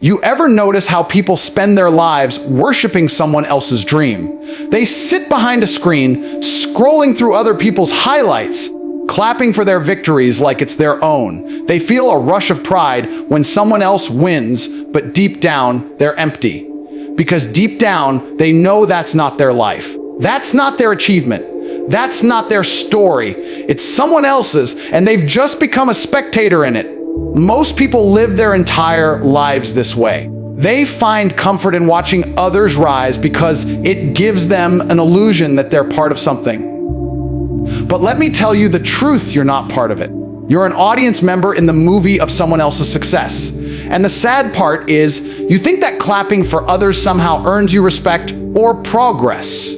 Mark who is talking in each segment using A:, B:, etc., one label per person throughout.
A: You ever notice how people spend their lives worshiping someone else's dream? They sit behind a screen, scrolling through other people's highlights, clapping for their victories like it's their own. They feel a rush of pride when someone else wins, but deep down, they're empty. Because deep down, they know that's not their life. That's not their achievement. That's not their story. It's someone else's, and they've just become a spectator in it. Most people live their entire lives this way. They find comfort in watching others rise because it gives them an illusion that they're part of something. But let me tell you the truth, you're not part of it. You're an audience member in the movie of someone else's success. And the sad part is, you think that clapping for others somehow earns you respect or progress.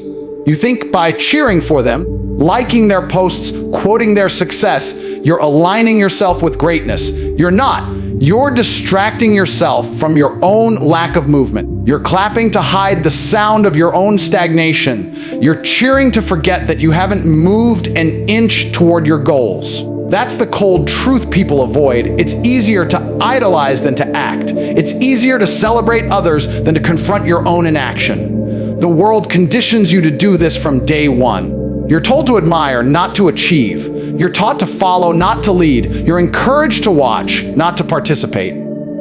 A: You think by cheering for them, liking their posts, quoting their success, you're aligning yourself with greatness. You're not. You're distracting yourself from your own lack of movement. You're clapping to hide the sound of your own stagnation. You're cheering to forget that you haven't moved an inch toward your goals. That's the cold truth people avoid. It's easier to idolize than to act. It's easier to celebrate others than to confront your own inaction. The world conditions you to do this from day one. You're told to admire, not to achieve. You're taught to follow, not to lead. You're encouraged to watch, not to participate.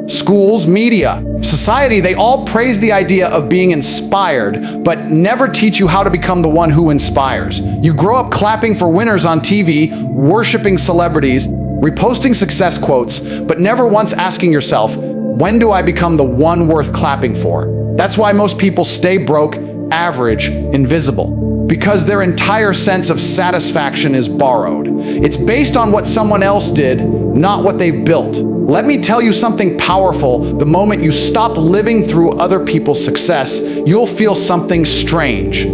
A: Schools, media, society, they all praise the idea of being inspired, but never teach you how to become the one who inspires. You grow up clapping for winners on TV, worshiping celebrities, reposting success quotes, but never once asking yourself, when do I become the one worth clapping for? That's why most people stay broke, average, invisible. Because their entire sense of satisfaction is borrowed. It's based on what someone else did, not what they've built. Let me tell you something powerful. The moment you stop living through other people's success, you'll feel something strange.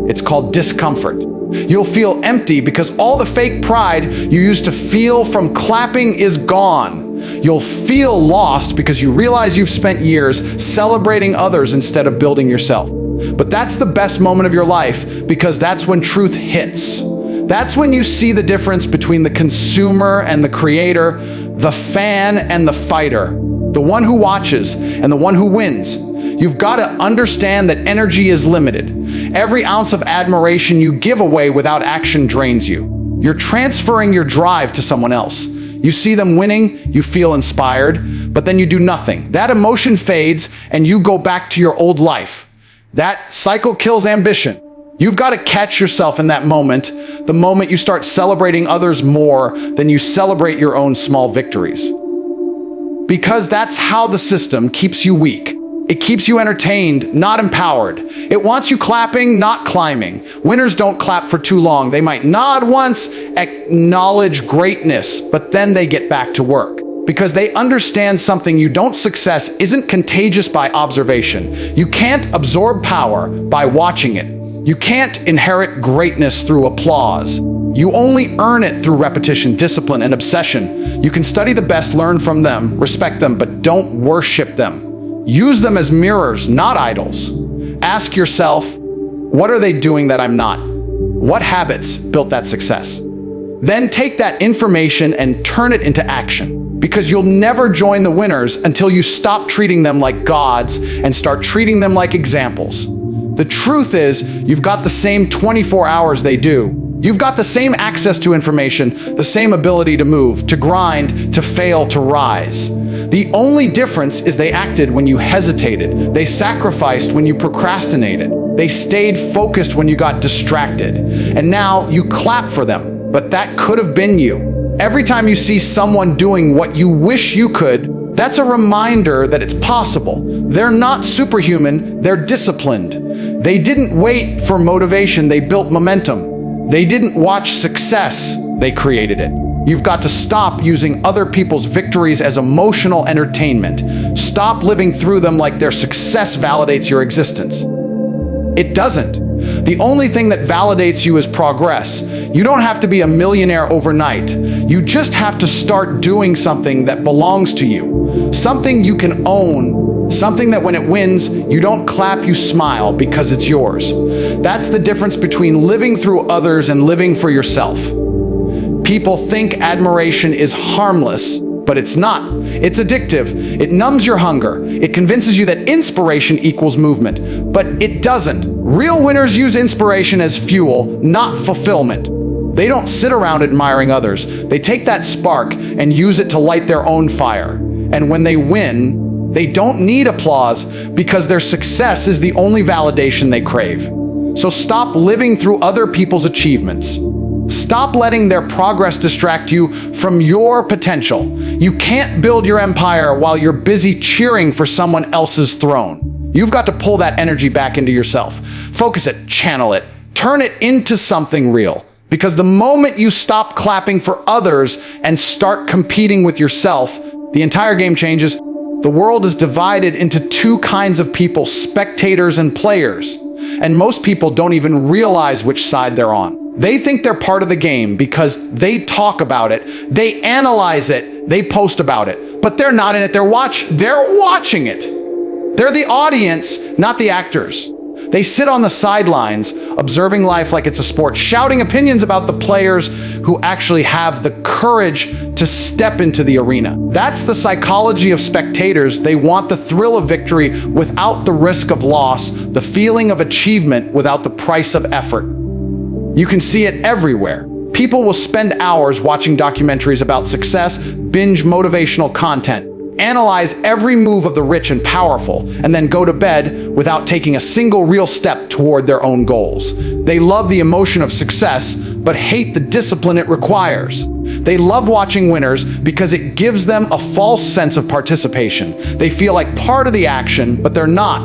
A: It's called discomfort. You'll feel empty because all the fake pride you used to feel from clapping is gone. You'll feel lost because you realize you've spent years celebrating others instead of building yourself. But that's the best moment of your life because that's when truth hits. That's when you see the difference between the consumer and the creator, the fan and the fighter, the one who watches and the one who wins. You've got to understand that energy is limited. Every ounce of admiration you give away without action drains you. You're transferring your drive to someone else. You see them winning, you feel inspired, but then you do nothing. That emotion fades and you go back to your old life. That cycle kills ambition. You've got to catch yourself in that moment, the moment you start celebrating others more than you celebrate your own small victories. Because that's how the system keeps you weak. It keeps you entertained, not empowered. It wants you clapping, not climbing. Winners don't clap for too long. They might nod once, acknowledge greatness, but then they get back to work. Because they understand something you don't. Success isn't contagious by observation. You can't absorb power by watching it. You can't inherit greatness through applause. You only earn it through repetition, discipline, and obsession. You can study the best, learn from them, respect them, but don't worship them. Use them as mirrors, not idols. Ask yourself, what are they doing that I'm not? What habits built that success? Then take that information and turn it into action. Because you'll never join the winners until you stop treating them like gods and start treating them like examples. The truth is, you've got the same 24 hours they do. You've got the same access to information, the same ability to move, to grind, to fail, to rise. The only difference is they acted when you hesitated. They sacrificed when you procrastinated. They stayed focused when you got distracted. And now you clap for them, but that could have been you. Every time you see someone doing what you wish you could, that's a reminder that it's possible. They're not superhuman, they're disciplined. They didn't wait for motivation, they built momentum. They didn't watch success, they created it. You've got to stop using other people's victories as emotional entertainment. Stop living through them like their success validates your existence. It doesn't. The only thing that validates you is progress. You don't have to be a millionaire overnight. You just have to start doing something that belongs to you. Something you can own. Something that when it wins, you don't clap, you smile because it's yours. That's the difference between living through others and living for yourself. People think admiration is harmless, But it's not. It's addictive. It numbs your hunger. It convinces you that inspiration equals movement. But it doesn't. Real winners use inspiration as fuel, not fulfillment. They don't sit around admiring others. They take that spark and use it to light their own fire. And when they win, they don't need applause because their success is the only validation they crave. So stop living through other people's achievements. Stop letting their progress distract you from your potential. You can't build your empire while you're busy cheering for someone else's throne. You've got to pull that energy back into yourself. Focus it, channel it, turn it into something real. Because the moment you stop clapping for others and start competing with yourself, the entire game changes. The world is divided into two kinds of people, spectators and players. And most people don't even realize which side they're on. They think they're part of the game because they talk about it, they analyze it, they post about it. But they're not in it, they're watching it. They're the audience, not the actors. They sit on the sidelines, observing life like it's a sport, shouting opinions about the players who actually have the courage to step into the arena. That's the psychology of spectators. They want the thrill of victory without the risk of loss, the feeling of achievement without the price of effort. You can see it everywhere. People will spend hours watching documentaries about success, binge motivational content, analyze every move of the rich and powerful, and then go to bed without taking a single real step toward their own goals. They love the emotion of success, but hate the discipline it requires. They love watching winners because it gives them a false sense of participation. They feel like part of the action, but they're not.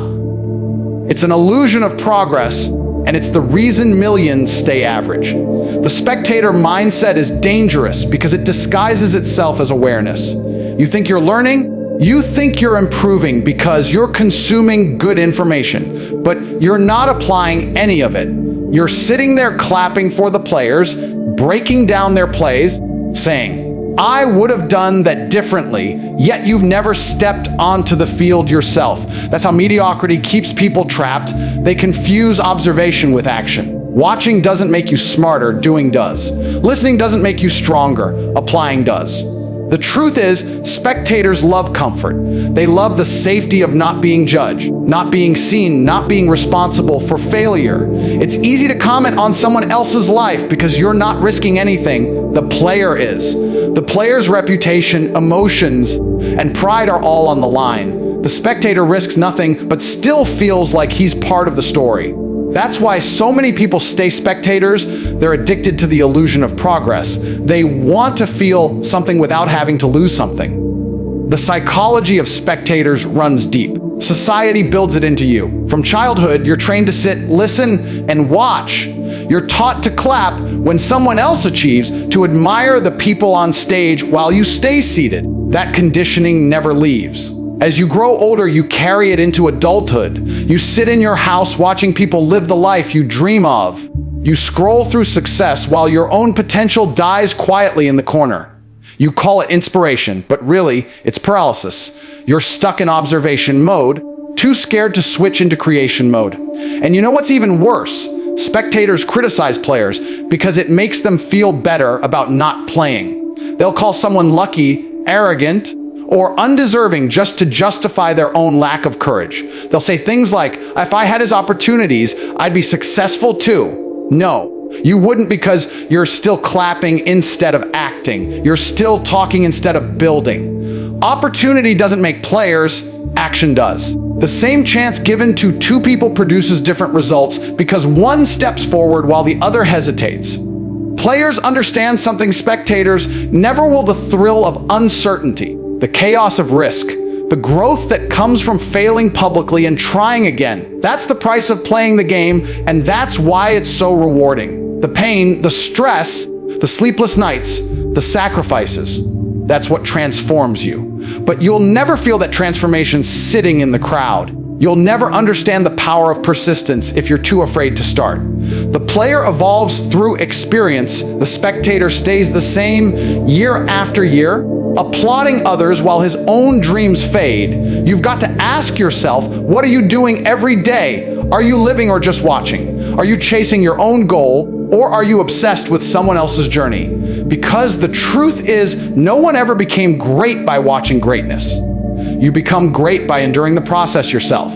A: It's an illusion of progress, and it's the reason millions stay average. The spectator mindset is dangerous because it disguises itself as awareness. You think you're learning? You think you're improving because you're consuming good information, but you're not applying any of it. You're sitting there clapping for the players, breaking down their plays, saying, I would have done that differently, yet you've never stepped onto the field yourself. That's how mediocrity keeps people trapped. They confuse observation with action. Watching doesn't make you smarter, doing does. Listening doesn't make you stronger, applying does. The truth is, spectators love comfort. They love the safety of not being judged, not being seen, not being responsible for failure. It's easy to comment on someone else's life because you're not risking anything. The player is. The player's reputation, emotions, and pride are all on the line. The spectator risks nothing, but still feels like he's part of the story. That's why so many people stay spectators. They're addicted to the illusion of progress. They want to feel something without having to lose something. The psychology of spectators runs deep. Society builds it into you. From childhood, you're trained to sit, listen, and watch. You're taught to clap when someone else achieves, to admire the people on stage while you stay seated. That conditioning never leaves. As you grow older, you carry it into adulthood. You sit in your house watching people live the life you dream of. You scroll through success while your own potential dies quietly in the corner. You call it inspiration, but really, it's paralysis. You're stuck in observation mode, too scared to switch into creation mode. And you know what's even worse? Spectators criticize players because it makes them feel better about not playing. They'll call someone lucky, arrogant, or undeserving just to justify their own lack of courage. They'll say things like, if I had his opportunities, I'd be successful too. No, you wouldn't, because you're still clapping instead of acting. You're still talking instead of building. Opportunity doesn't make players, action does. The same chance given to two people produces different results because one steps forward while the other hesitates. Players understand something spectators never will: the thrill of uncertainty, the chaos of risk, the growth that comes from failing publicly and trying again. That's the price of playing the game, and that's why it's so rewarding. The pain, the stress, the sleepless nights, the sacrifices, that's what transforms you. But you'll never feel that transformation sitting in the crowd. You'll never understand the power of persistence if you're too afraid to start. The player evolves through experience. The spectator stays the same year after year, applauding others while his own dreams fade. You've got to ask yourself, what are you doing every day? Are you living or just watching? Are you chasing your own goal, Or are you obsessed with someone else's journey? Because the truth is, no one ever became great by watching greatness. You become great by enduring the process yourself.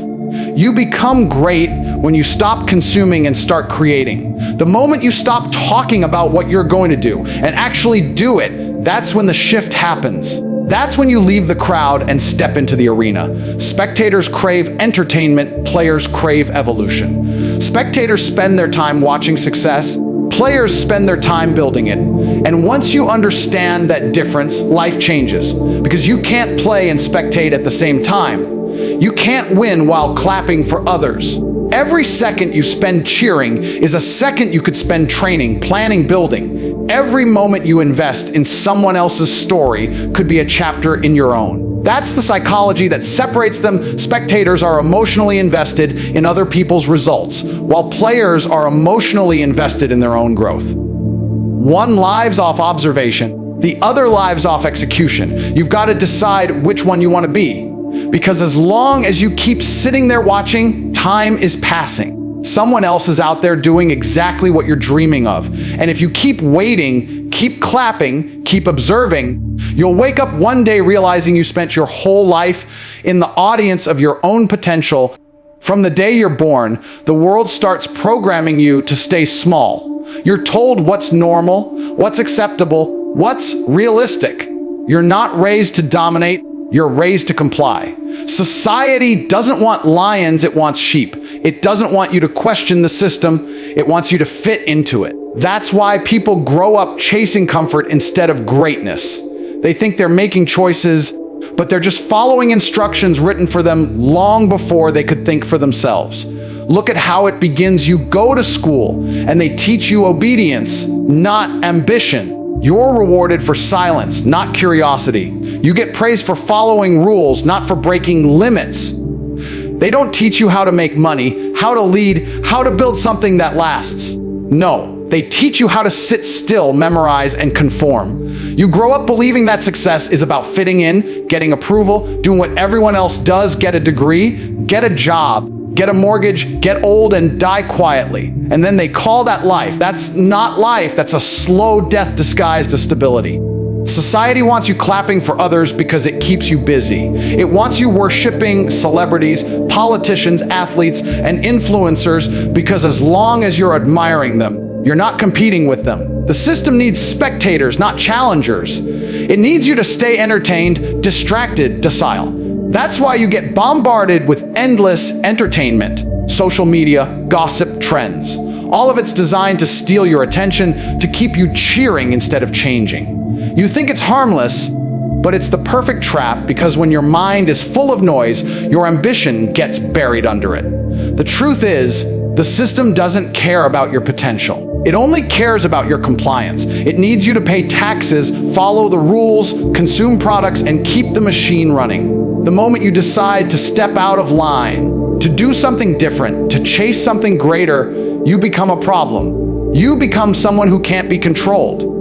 A: You become great when you stop consuming and start creating. The moment you stop talking about what you're going to do and actually do it, that's when the shift happens. That's when you leave the crowd and step into the arena. Spectators crave entertainment, players crave evolution. Spectators spend their time watching success, players spend their time building it. And once you understand that difference, life changes. Because you can't play and spectate at the same time. You can't win while clapping for others. Every second you spend cheering is a second you could spend training, planning, building. Every moment you invest in someone else's story could be a chapter in your own. That's the psychology that separates them. Spectators are emotionally invested in other people's results, while players are emotionally invested in their own growth. One lives off observation, the other lives off execution. You've got to decide which one you want to be. Because as long as you keep sitting there watching, time is passing. Someone else is out there doing exactly what you're dreaming of. And if you keep waiting, keep clapping, keep observing, you'll wake up one day realizing you spent your whole life in the audience of your own potential. From the day you're born, the world starts programming you to stay small. You're told what's normal, what's acceptable, what's realistic. You're not raised to dominate. You're raised to comply. Society doesn't want lions, it wants sheep. It doesn't want you to question the system, it wants you to fit into it. That's why people grow up chasing comfort instead of greatness. They think they're making choices, but they're just following instructions written for them long before they could think for themselves. Look at how it begins. You go to school and they teach you obedience, not ambition. You're rewarded for silence, not curiosity. You get praised for following rules, not for breaking limits. They don't teach you how to make money, how to lead, how to build something that lasts. No, they teach you how to sit still, memorize, and conform. You grow up believing that success is about fitting in, getting approval, doing what everyone else does, get a degree, get a job, get a mortgage, get old, and die quietly. And then they call that life. That's not life. That's a slow death disguised as stability. Society wants you clapping for others because it keeps you busy. It wants you worshiping celebrities, politicians, athletes, and influencers because as long as you're admiring them, you're not competing with them. The system needs spectators, not challengers. It needs you to stay entertained, distracted, docile. That's why you get bombarded with endless entertainment, social media, gossip, trends. All of it's designed to steal your attention, to keep you cheering instead of changing. You think it's harmless, but it's the perfect trap because when your mind is full of noise, your ambition gets buried under it. The truth is, the system doesn't care about your potential. It only cares about your compliance. It needs you to pay taxes, follow the rules, consume products, and keep the machine running. The moment you decide to step out of line, to do something different, to chase something greater, you become a problem. You become someone who can't be controlled.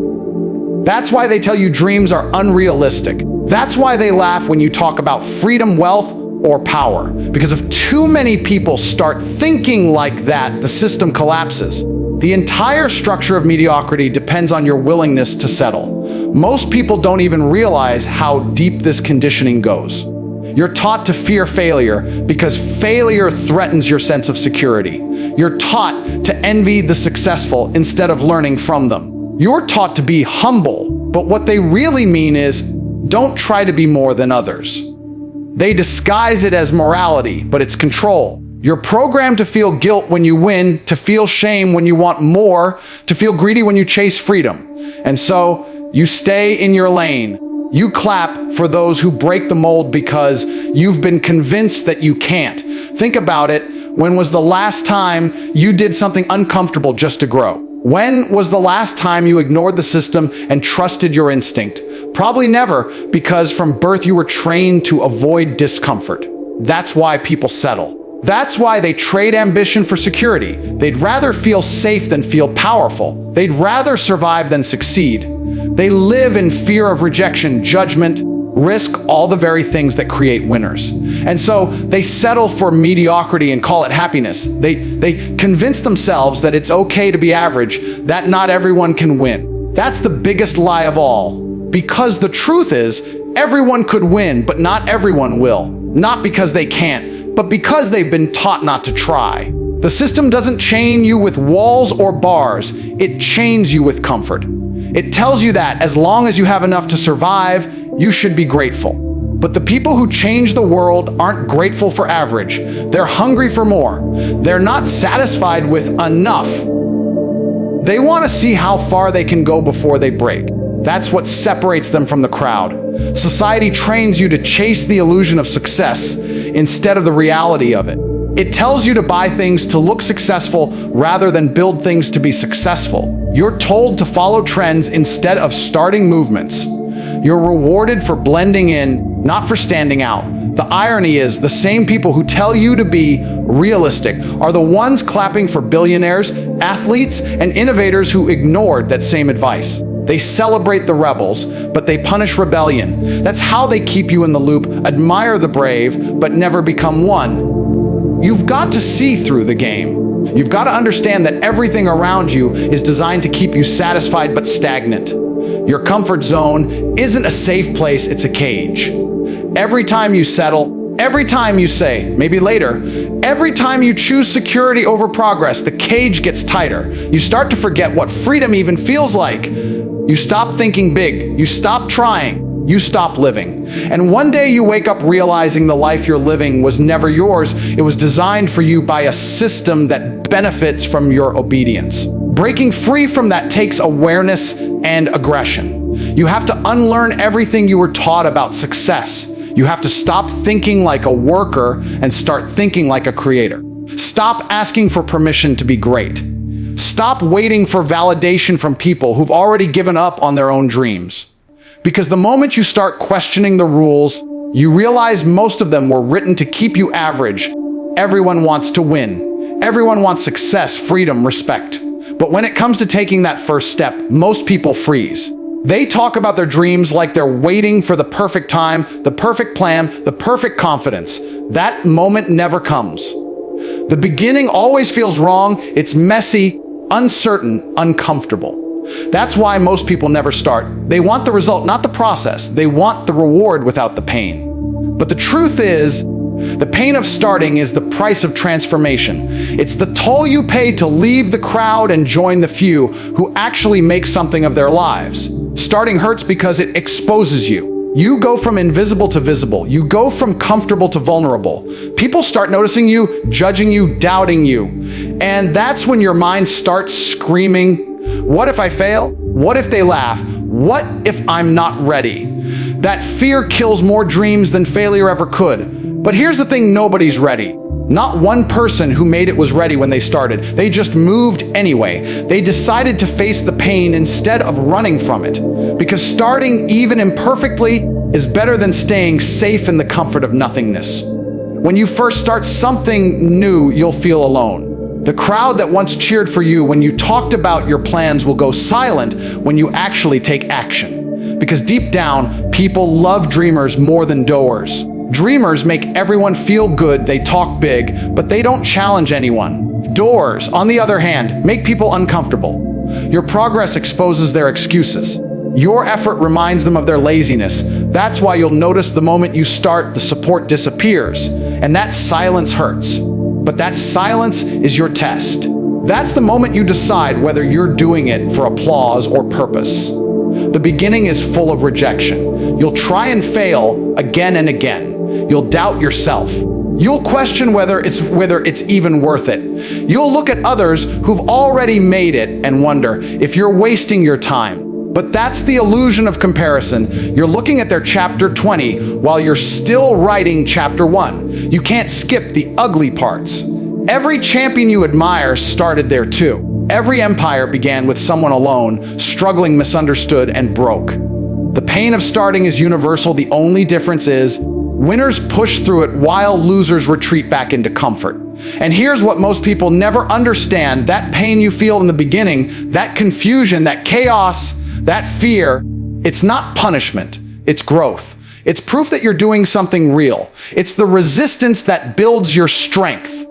A: That's why they tell you dreams are unrealistic. That's why they laugh when you talk about freedom, wealth, or power. Because if too many people start thinking like that, the system collapses. The entire structure of mediocrity depends on your willingness to settle. Most people don't even realize how deep this conditioning goes. You're taught to fear failure because failure threatens your sense of security. You're taught to envy the successful instead of learning from them. You're taught to be humble, but what they really mean is, don't try to be more than others. They disguise it as morality, but it's control. You're programmed to feel guilt when you win, to feel shame when you want more, to feel greedy when you chase freedom. And so, you stay in your lane. You clap for those who break the mold because you've been convinced that you can't. Think about it. When was the last time you did something uncomfortable just to grow? When was the last time you ignored the system and trusted your instinct? Probably never, because from birth you were trained to avoid discomfort. That's why people settle. That's why they trade ambition for security. They'd rather feel safe than feel powerful. They'd rather survive than succeed. They live in fear of rejection, judgment, risk, all the very things that create winners. And so they settle for mediocrity and call it happiness. They convince themselves that it's okay to be average, that not everyone can win. That's the biggest lie of all. Because the truth is, everyone could win, but not everyone will. Not because they can't, but because they've been taught not to try. The system doesn't chain you with walls or bars, it chains you with comfort. It tells you that as long as you have enough to survive, you should be grateful. But the people who change the world aren't grateful for average. They're hungry for more. They're not satisfied with enough. They want to see how far they can go before they break. That's what separates them from the crowd. Society trains you to chase the illusion of success instead of the reality of it. It tells you to buy things to look successful rather than build things to be successful. You're told to follow trends instead of starting movements. You're rewarded for blending in, not for standing out. The irony is, the same people who tell you to be realistic are the ones clapping for billionaires, athletes, and innovators who ignored that same advice. They celebrate the rebels, but they punish rebellion. That's how they keep you in the loop, admire the brave, but never become one. You've got to see through the game. You've got to understand that everything around you is designed to keep you satisfied but stagnant. Your comfort zone isn't a safe place, it's a cage. Every time you settle, every time you say, maybe later, every time you choose security over progress, the cage gets tighter. You start to forget what freedom even feels like. You stop thinking big. You stop trying. You stop living. And one day you wake up realizing the life you're living was never yours. It was designed for you by a system that benefits from your obedience. Breaking free from that takes awareness and aggression. You have to unlearn everything you were taught about success. You have to stop thinking like a worker and start thinking like a creator. Stop asking for permission to be great. Stop waiting for validation from people who've already given up on their own dreams. Because the moment you start questioning the rules, you realize most of them were written to keep you average. Everyone wants to win. Everyone wants success, freedom, respect. But when it comes to taking that first step, most people freeze. They talk about their dreams like they're waiting for the perfect time, the perfect plan, the perfect confidence. That moment never comes. The beginning always feels wrong. It's messy, uncertain, uncomfortable. That's why most people never start. They want the result, not the process. They want the reward without the pain. But the truth is, the pain of starting is the price of transformation. It's the toll you pay to leave the crowd and join the few who actually make something of their lives. Starting hurts because it exposes you. You go from invisible to visible. You go from comfortable to vulnerable. People start noticing you, judging you, doubting you. And that's when your mind starts screaming, what if I fail? What if they laugh? What if I'm not ready? That fear kills more dreams than failure ever could. But here's the thing, nobody's ready. Not one person who made it was ready when they started. They just moved anyway. They decided to face the pain instead of running from it. Because starting, even imperfectly, is better than staying safe in the comfort of nothingness. When you first start something new, you'll feel alone. The crowd that once cheered for you when you talked about your plans will go silent when you actually take action. Because deep down, people love dreamers more than doers. Dreamers make everyone feel good, they talk big, but they don't challenge anyone. Doers, on the other hand, make people uncomfortable. Your progress exposes their excuses. Your effort reminds them of their laziness. That's why you'll notice the moment you start, the support disappears. And that silence hurts. But that silence is your test. That's the moment you decide whether you're doing it for applause or purpose. The beginning is full of rejection. You'll try and fail again and again. You'll doubt yourself. You'll question whether it's even worth it. You'll look at others who've already made it and wonder if you're wasting your time. But that's the illusion of comparison. You're looking at their chapter 20 while you're still writing chapter 1. You can't skip the ugly parts. Every champion you admire started there too. Every empire began with someone alone, struggling, misunderstood, and broke. The pain of starting is universal. The only difference is winners push through it while losers retreat back into comfort. And here's what most people never understand. That pain you feel in the beginning, that confusion, that chaos, that fear, it's not punishment, it's growth. It's proof that you're doing something real. It's the resistance that builds your strength.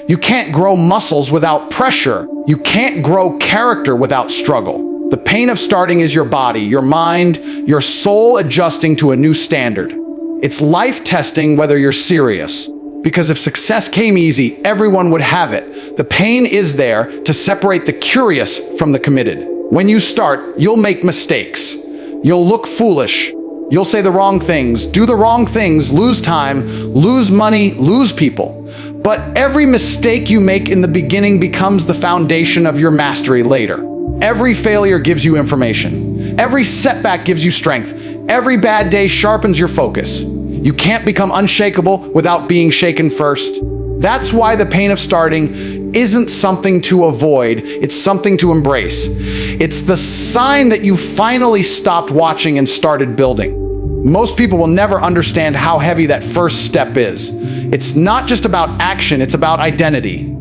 A: You can't grow muscles without pressure. You can't grow character without struggle. The pain of starting is your body, your mind, your soul adjusting to a new standard. It's life testing whether you're serious. Because if success came easy, everyone would have it. The pain is there to separate the curious from the committed. When you start, you'll make mistakes. You'll look foolish. You'll say the wrong things, do the wrong things, lose time, lose money, lose people. But every mistake you make in the beginning becomes the foundation of your mastery later. Every failure gives you information. Every setback gives you strength. Every bad day sharpens your focus. You can't become unshakable without being shaken first. That's why the pain of starting isn't something to avoid, it's something to embrace. It's the sign that you finally stopped watching and started building. Most people will never understand how heavy that first step is. It's not just about action, it's about identity.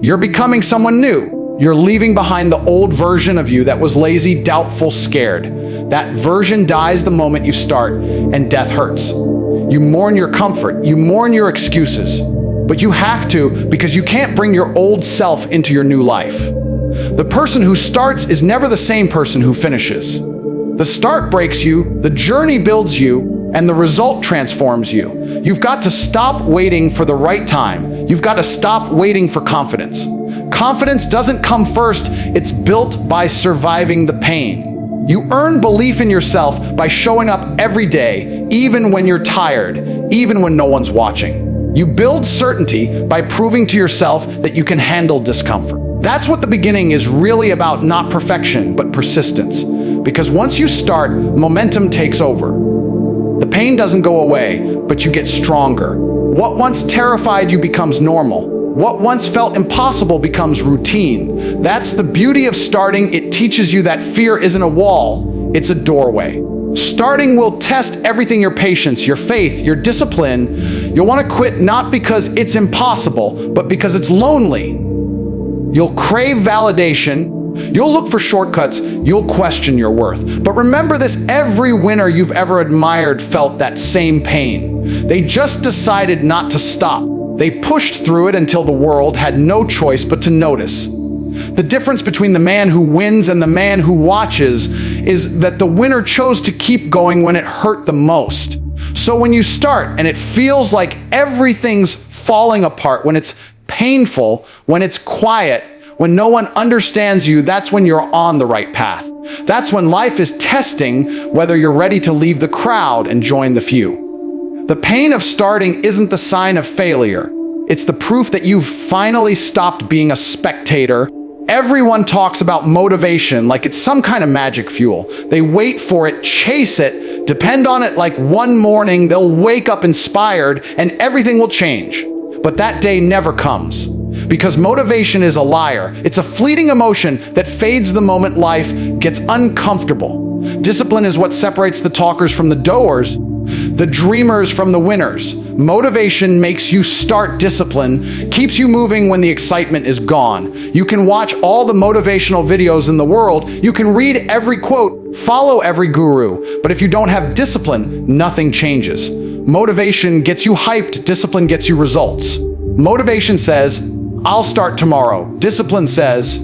A: You're becoming someone new. You're leaving behind the old version of you that was lazy, doubtful, scared. That version dies the moment you start, and death hurts. You mourn your comfort, you mourn your excuses. But you have to, because you can't bring your old self into your new life. The person who starts is never the same person who finishes. The start breaks you, the journey builds you, and the result transforms you. You've got to stop waiting for the right time. You've got to stop waiting for confidence. Confidence doesn't come first, it's built by surviving the pain. You earn belief in yourself by showing up every day, even when you're tired, even when no one's watching. You build certainty by proving to yourself that you can handle discomfort. That's what the beginning is really about, not perfection, but persistence. Because once you start, momentum takes over. The pain doesn't go away, but you get stronger. What once terrified you becomes normal. What once felt impossible becomes routine. That's the beauty of starting. It teaches you that fear isn't a wall, it's a doorway. Starting will test everything: your patience, your faith, your discipline. You'll want to quit not because it's impossible, but because it's lonely. You'll crave validation. You'll look for shortcuts. You'll question your worth. But remember this: every winner you've ever admired felt that same pain. They just decided not to stop. They pushed through it until the world had no choice but to notice. The difference between the man who wins and the man who watches is that the winner chose to keep going when it hurt the most. So when you start and it feels like everything's falling apart, when it's painful, when it's quiet, when no one understands you, that's when you're on the right path. That's when life is testing whether you're ready to leave the crowd and join the few. The pain of starting isn't the sign of failure. It's the proof that you've finally stopped being a spectator. Everyone talks about motivation like it's some kind of magic fuel. They wait for it, chase it, depend on it like one morning they'll wake up inspired and everything will change. But that day never comes. Because motivation is a liar. It's a fleeting emotion that fades the moment life gets uncomfortable. Discipline is what separates the talkers from the doers, the dreamers from the winners. Motivation makes you start. Discipline keeps you moving when the excitement is gone. You can watch all the motivational videos in the world. You can read every quote, follow every guru. But if you don't have discipline, nothing changes. Motivation gets you hyped. Discipline gets you results. Motivation says, I'll start tomorrow. Discipline says,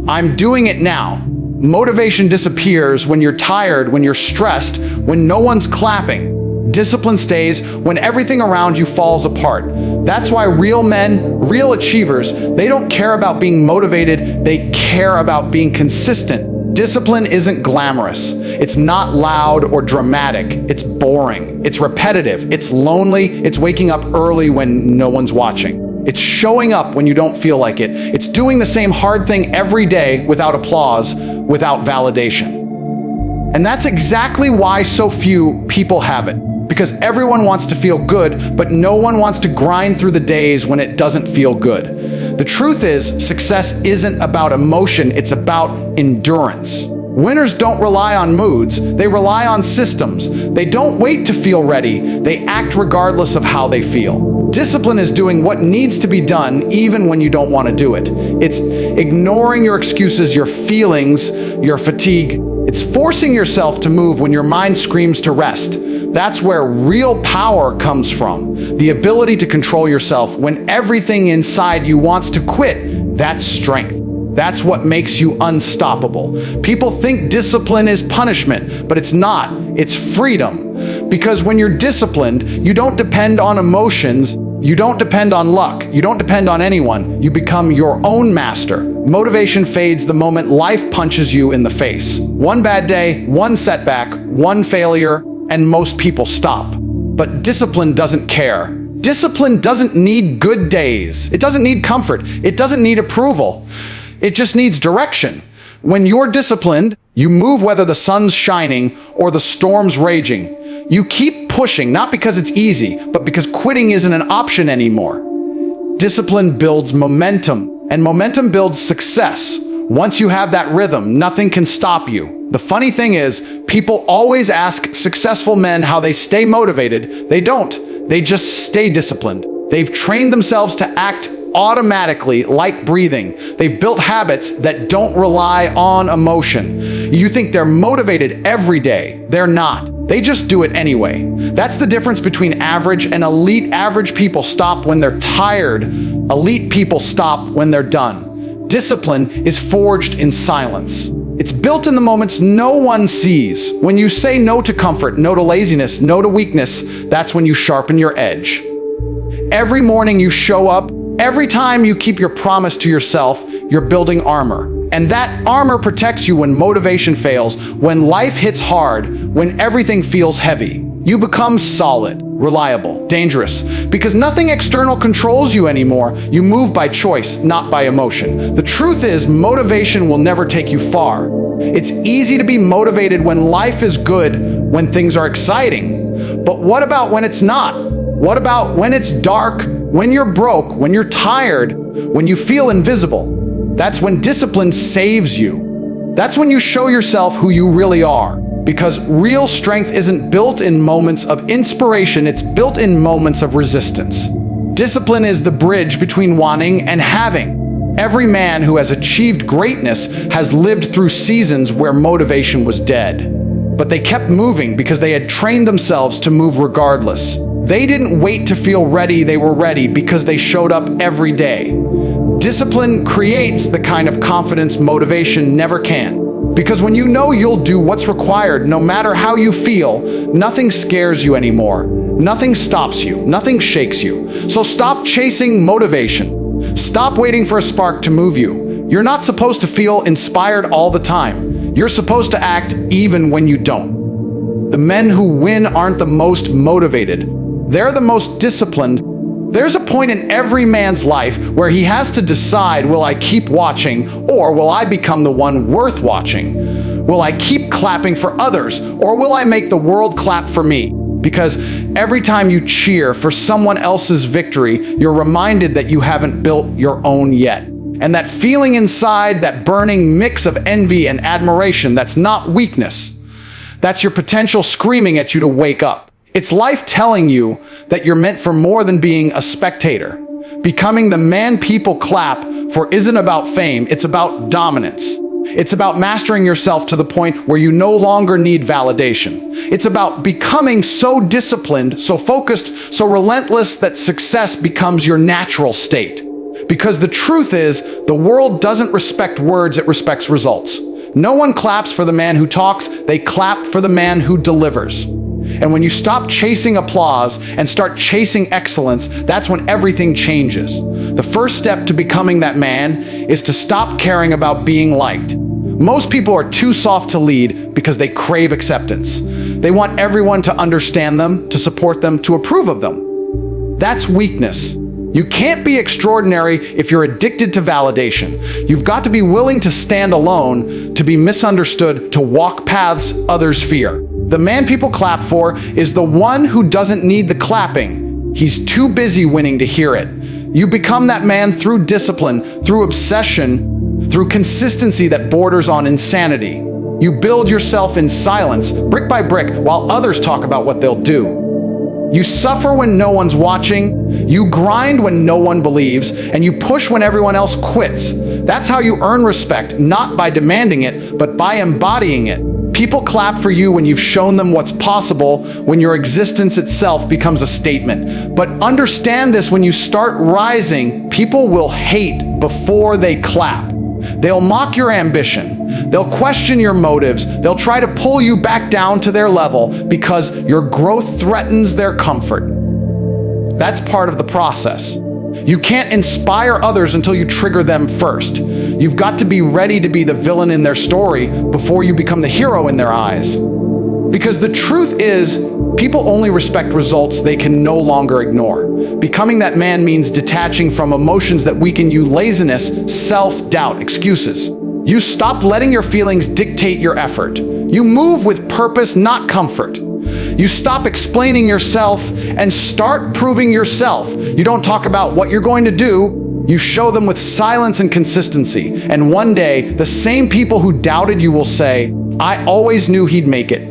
A: I'm doing it now. Motivation disappears when you're tired, when you're stressed, when no one's clapping. Discipline stays when everything around you falls apart. That's why real men, real achievers, they don't care about being motivated, they care about being consistent. Discipline isn't glamorous. It's not loud or dramatic. It's boring. It's repetitive. It's lonely. It's waking up early when no one's watching. It's showing up when you don't feel like it. It's doing the same hard thing every day without applause, without validation. And that's exactly why so few people have it. Because everyone wants to feel good, but no one wants to grind through the days when it doesn't feel good. The truth is, success isn't about emotion, it's about endurance. Winners don't rely on moods, they rely on systems. They don't wait to feel ready, they act regardless of how they feel. Discipline is doing what needs to be done even when you don't want to do it. It's ignoring your excuses, your feelings, your fatigue. It's forcing yourself to move when your mind screams to rest. That's where real power comes from. The ability to control yourself when everything inside you wants to quit. That's strength. That's what makes you unstoppable. People think discipline is punishment, but it's not. It's freedom. Because when you're disciplined, you don't depend on emotions, you don't depend on luck, you don't depend on anyone. You become your own master. Motivation fades the moment life punches you in the face. One bad day, one setback, one failure, and most people stop. But discipline doesn't care. Discipline doesn't need good days. It doesn't need comfort. It doesn't need approval. It just needs direction. When you're disciplined, you move whether the sun's shining or the storm's raging. You keep pushing, not because it's easy, but because quitting isn't an option anymore. Discipline builds momentum, and momentum builds success. Once you have that rhythm, nothing can stop you. The funny thing is, people always ask successful men how they stay motivated. They don't. They just stay disciplined. They've trained themselves to act automatically, like breathing. They've built habits that don't rely on emotion. You think they're motivated every day. They're not. They just do it anyway. That's the difference between average and elite. Average people stop when they're tired. Elite people stop when they're done. Discipline is forged in silence. It's built in the moments no one sees. When you say no to comfort, no to laziness, no to weakness, that's when you sharpen your edge. Every morning you show up, every time you keep your promise to yourself, you're building armor. And that armor protects you when motivation fails, when life hits hard, when everything feels heavy. You become solid, reliable, dangerous, because nothing external controls you anymore. You move by choice, not by emotion. The truth is, motivation will never take you far. It's easy to be motivated when life is good, when things are exciting. But what about when it's not? What about when it's dark, when you're broke, when you're tired, when you feel invisible? That's when discipline saves you. That's when you show yourself who you really are. Because real strength isn't built in moments of inspiration, it's built in moments of resistance. Discipline is the bridge between wanting and having. Every man who has achieved greatness has lived through seasons where motivation was dead. But they kept moving because they had trained themselves to move regardless. They didn't wait to feel ready, they were ready because they showed up every day. Discipline creates the kind of confidence motivation never can. Because when you know you'll do what's required, no matter how you feel, nothing scares you anymore. Nothing stops you. Nothing shakes you. So stop chasing motivation. Stop waiting for a spark to move you. You're not supposed to feel inspired all the time. You're supposed to act even when you don't. The men who win aren't the most motivated. They're the most disciplined. There's a point in every man's life where he has to decide, will I keep watching or will I become the one worth watching? Will I keep clapping for others or will I make the world clap for me? Because every time you cheer for someone else's victory, you're reminded that you haven't built your own yet. And that feeling inside, that burning mix of envy and admiration, that's not weakness. That's your potential screaming at you to wake up. It's life telling you that you're meant for more than being a spectator. Becoming the man people clap for isn't about fame, it's about dominance. It's about mastering yourself to the point where you no longer need validation. It's about becoming so disciplined, so focused, so relentless that success becomes your natural state. Because the truth is, the world doesn't respect words, it respects results. No one claps for the man who talks, they clap for the man who delivers. And when you stop chasing applause and start chasing excellence, that's when everything changes. The first step to becoming that man is to stop caring about being liked. Most people are too soft to lead because they crave acceptance. They want everyone to understand them, to support them, to approve of them. That's weakness. You can't be extraordinary if you're addicted to validation. You've got to be willing to stand alone, to be misunderstood, to walk paths others fear. The man people clap for is the one who doesn't need the clapping. He's too busy winning to hear it. You become that man through discipline, through obsession, through consistency that borders on insanity. You build yourself in silence, brick by brick, while others talk about what they'll do. You suffer when no one's watching, you grind when no one believes, and you push when everyone else quits. That's how you earn respect, not by demanding it, but by embodying it. People clap for you when you've shown them what's possible, when your existence itself becomes a statement. But understand this: when you start rising, people will hate before they clap. They'll mock your ambition. They'll question your motives. They'll try to pull you back down to their level because your growth threatens their comfort. That's part of the process. You can't inspire others until you trigger them first. You've got to be ready to be the villain in their story before you become the hero in their eyes. Because the truth is, people only respect results they can no longer ignore. Becoming that man means detaching from emotions that weaken you: laziness, self-doubt, excuses. You stop letting your feelings dictate your effort. You move with purpose, not comfort. You stop explaining yourself and start proving yourself. You don't talk about what you're going to do. You show them with silence and consistency. And one day, the same people who doubted you will say, "I always knew he'd make it."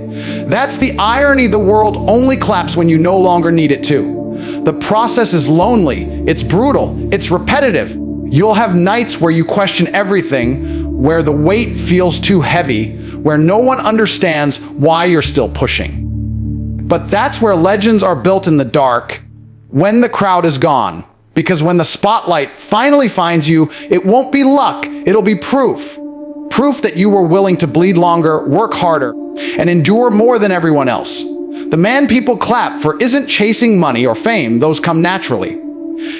A: That's the irony. The world only claps when you no longer need it to. The process is lonely, it's brutal, it's repetitive. You'll have nights where you question everything, where the weight feels too heavy, where no one understands why you're still pushing. But that's where legends are built, in the dark, when the crowd is gone. Because when the spotlight finally finds you, it won't be luck, it'll be proof. Proof that you were willing to bleed longer, work harder, and endure more than everyone else. The man people clap for isn't chasing money or fame; those come naturally.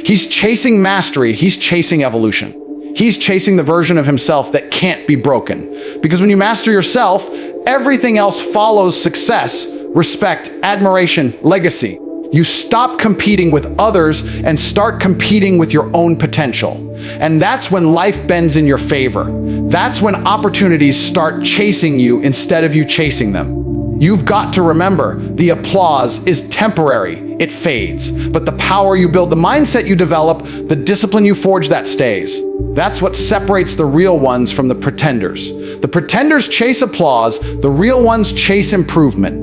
A: He's chasing mastery, he's chasing evolution. He's chasing the version of himself that can't be broken. Because when you master yourself, everything else follows: success, respect, admiration, legacy. You stop competing with others and start competing with your own potential. And that's when life bends in your favor. That's when opportunities start chasing you instead of you chasing them. You've got to remember, the applause is temporary, it fades. But the power you build, the mindset you develop, the discipline you forge, that stays. That's what separates the real ones from the pretenders. The pretenders chase applause, the real ones chase improvement.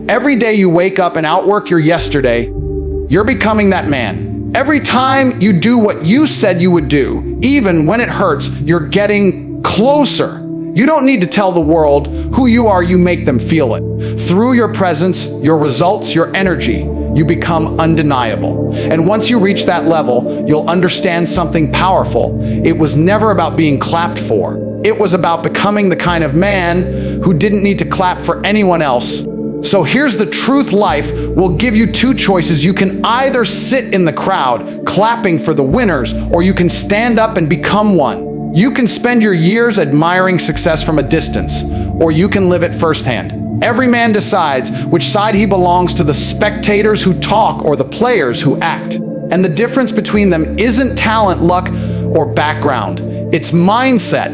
A: Every day you wake up and outwork your yesterday, you're becoming that man. Every time you do what you said you would do, even when it hurts, you're getting closer. You don't need to tell the world who you are, you make them feel it. Through your presence, your results, your energy, you become undeniable. And once you reach that level, you'll understand something powerful. It was never about being clapped for. It was about becoming the kind of man who didn't need to clap for anyone else. So here's the truth: life will give you two choices. You can either sit in the crowd clapping for the winners, or you can stand up and become one. You can spend your years admiring success from a distance, or you can live it firsthand. Every man decides which side he belongs to: the spectators who talk or the players who act. And the difference between them isn't talent, luck, or background. It's mindset.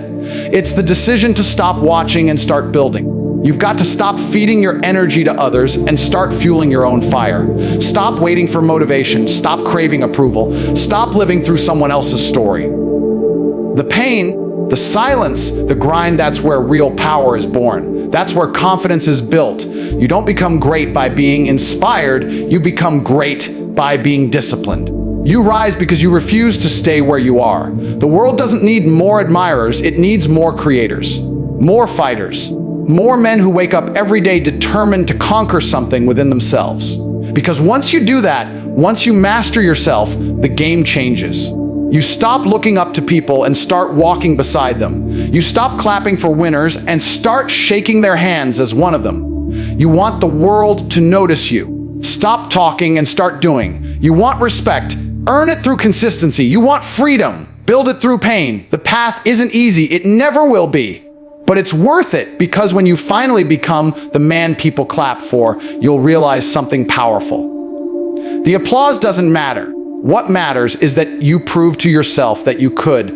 A: It's the decision to stop watching and start building. You've got to stop feeding your energy to others and start fueling your own fire. Stop waiting for motivation. Stop craving approval. Stop living through someone else's story. The pain, the silence, the grind, that's where real power is born. That's where confidence is built. You don't become great by being inspired. You become great by being disciplined. You rise because you refuse to stay where you are. The world doesn't need more admirers. It needs more creators, more fighters, more men who wake up every day determined to conquer something within themselves. Because once you do that, once you master yourself, the game changes. You stop looking up to people and start walking beside them. You stop clapping for winners and start shaking their hands as one of them. You want the world to notice you. Stop talking and start doing. You want respect. Earn it through consistency. You want freedom. Build it through pain. The path isn't easy. It never will be. But it's worth it, because when you finally become the man people clap for, you'll realize something powerful. The applause doesn't matter. What matters is that you prove to yourself that you could